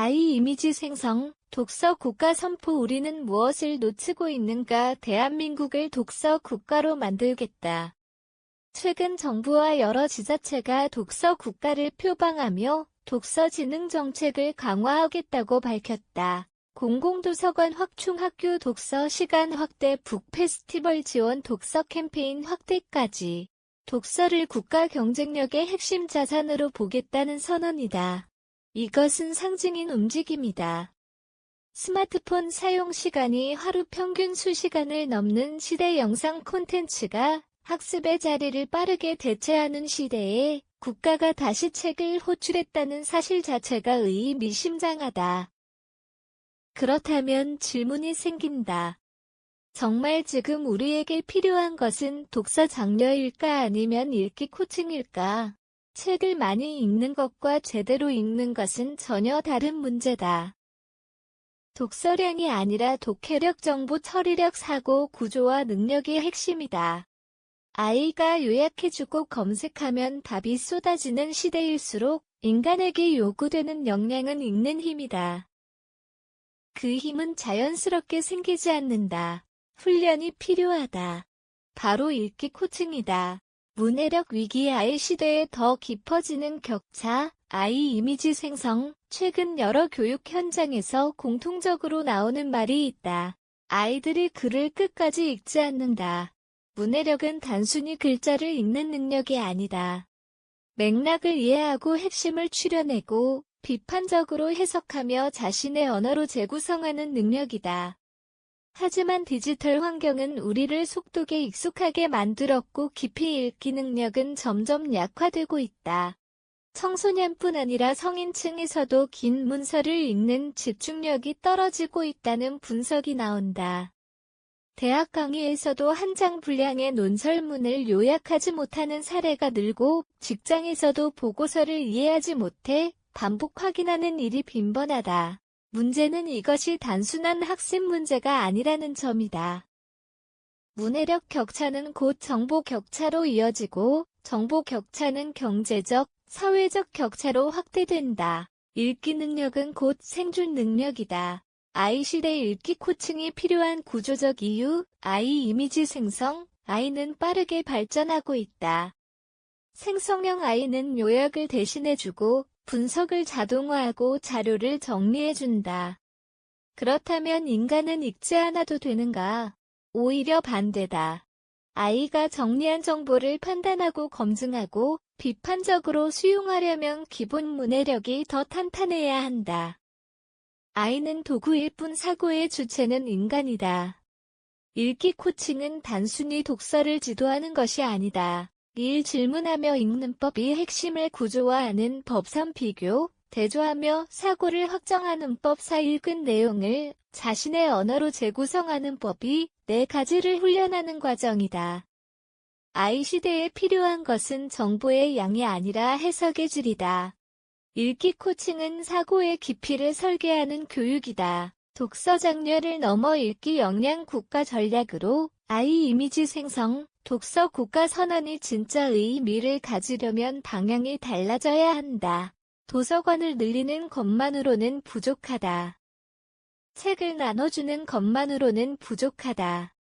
아이 이미지 생성, 독서 국가 선포. 우리는 무엇을 놓치고 있는가? 대한민국을 독서 국가로 만들겠다. 최근 정부와 여러 지자체가 독서 국가를 표방하며 독서 진흥 정책을 강화하겠다고 밝혔다. 공공도서관 확충, 학교 독서 시간 확대, 북 페스티벌 지원, 독서 캠페인 확대까지 독서를 국가 경쟁력의 핵심 자산으로 보겠다는 선언이다. 이것은 상징인 움직임이다. 스마트폰 사용 시간이 하루 평균 수시간을 넘는 시대, 영상 콘텐츠가 학습의 자리를 빠르게 대체하는 시대에 국가가 다시 책을 호출했다는 사실 자체가 의미심장하다. 그렇다면 질문이 생긴다. 정말 지금 우리에게 필요한 것은 독서 장려일까, 아니면 읽기 코칭일까? 책을 많이 읽는 것과 제대로 읽는 것은 전혀 다른 문제다. 독서량이 아니라 독해력, 정보 처리력, 사고 구조와 능력이 핵심이다. 아이가 요약해주고 검색하면 답이 쏟아지는 시대일수록 인간에게 요구되는 역량은 읽는 힘이다. 그 힘은 자연스럽게 생기지 않는다. 훈련이 필요하다. 바로 읽기 코칭이다. 문해력 위기, 아이 시대에 더 깊어지는 격차, 아이 이미지 생성. 최근 여러 교육 현장에서 공통적으로 나오는 말이 있다. 아이들이 글을 끝까지 읽지 않는다. 문해력은 단순히 글자를 읽는 능력이 아니다. 맥락을 이해하고 핵심을 추려내고 비판적으로 해석하며 자신의 언어로 재구성하는 능력이다. 하지만 디지털 환경은 우리를 속독에 익숙하게 만들었고 깊이 읽기 능력은 점점 약화되고 있다. 청소년뿐 아니라 성인층에서도 긴 문서를 읽는 집중력이 떨어지고 있다는 분석이 나온다. 대학 강의에서도 한 장 분량의 논설문을 요약하지 못하는 사례가 늘고, 직장에서도 보고서를 이해하지 못해 반복 확인하는 일이 빈번하다. 문제는 이것이 단순한 학습 문제가 아니라는 점이다. 문해력 격차는 곧 정보 격차로 이어지고, 정보 격차는 경제적, 사회적 격차로 확대된다. 읽기 능력은 곧 생존 능력이다. 아이 시대 읽기 코칭이 필요한 구조적 이유, 아이 이미지 생성. 아이는 빠르게 발전하고 있다. 생성형 아이는 요약을 대신해주고 분석을 자동화하고 자료를 정리해준다. 그렇다면 인간은 읽지 않아도 되는가? 오히려 반대다. 아이가 정리한 정보를 판단하고 검증하고 비판적으로 수용하려면 기본 문해력이 더 탄탄해야 한다. 아이는 도구일 뿐 사고의 주체는 인간이다. 읽기 코칭은 단순히 독서를 지도하는 것이 아니다. 일 질문하며 읽는 법, 이 핵심을 구조화하는 법, 3 비교, 대조하며 사고를 확정하는 법, 4 읽은 내용을 자신의 언어로 재구성하는 법이 4가지를 훈련하는 과정이다. 아이 시대에 필요한 것은 정보의 양이 아니라 해석의 질이다. 읽기 코칭은 사고의 깊이를 설계하는 교육이다. 독서 장려를 넘어 읽기 역량 국가 전략으로 아이 이미지 생성, 독서 국가 선언이 진짜 의미를 가지려면 방향이 달라져야 한다. 도서관을 늘리는 것만으로는 부족하다. 책을 나눠주는 것만으로는 부족하다.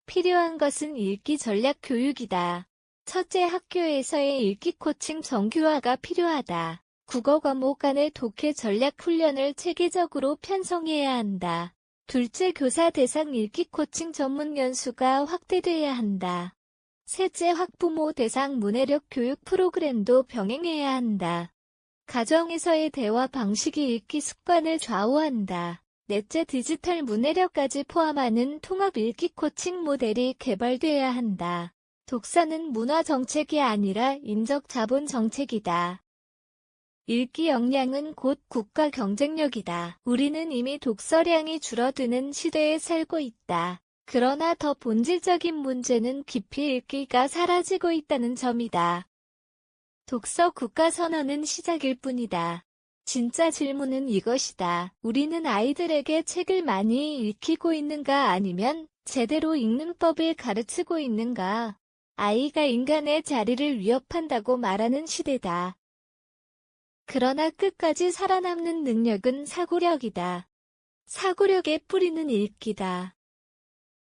필요한 것은 읽기 전략 교육이다. 첫째, 학교에서의 읽기 코칭 정규화가 필요하다. 국어 과목 간의 독해 전략 훈련을 체계적으로 편성해야 한다. 둘째, 교사 대상 읽기 코칭 전문 연수가 확대돼야 한다. 셋째, 학부모 대상 문해력 교육 프로그램도 병행해야 한다. 가정에서의 대화 방식이 읽기 습관을 좌우한다. 넷째, 디지털 문해력까지 포함하는 통합 읽기 코칭 모델이 개발돼야 한다. 독서는 문화 정책이 아니라 인적 자본 정책이다. 읽기 역량은 곧 국가 경쟁력이다. 우리는 이미 독서량이 줄어드는 시대에 살고 있다. 그러나 더 본질적인 문제는 깊이 읽기가 사라지고 있다는 점이다. 독서 국가 선언은 시작일 뿐이다. 진짜 질문은 이것이다. 우리는 아이들에게 책을 많이 읽히고 있는가, 아니면 제대로 읽는 법을 가르치고 있는가? 아이가 인간의 자리를 위협한다고 말하는 시대다. 그러나 끝까지 살아남는 능력은 사고력이다. 사고력의 뿌리는 읽기다.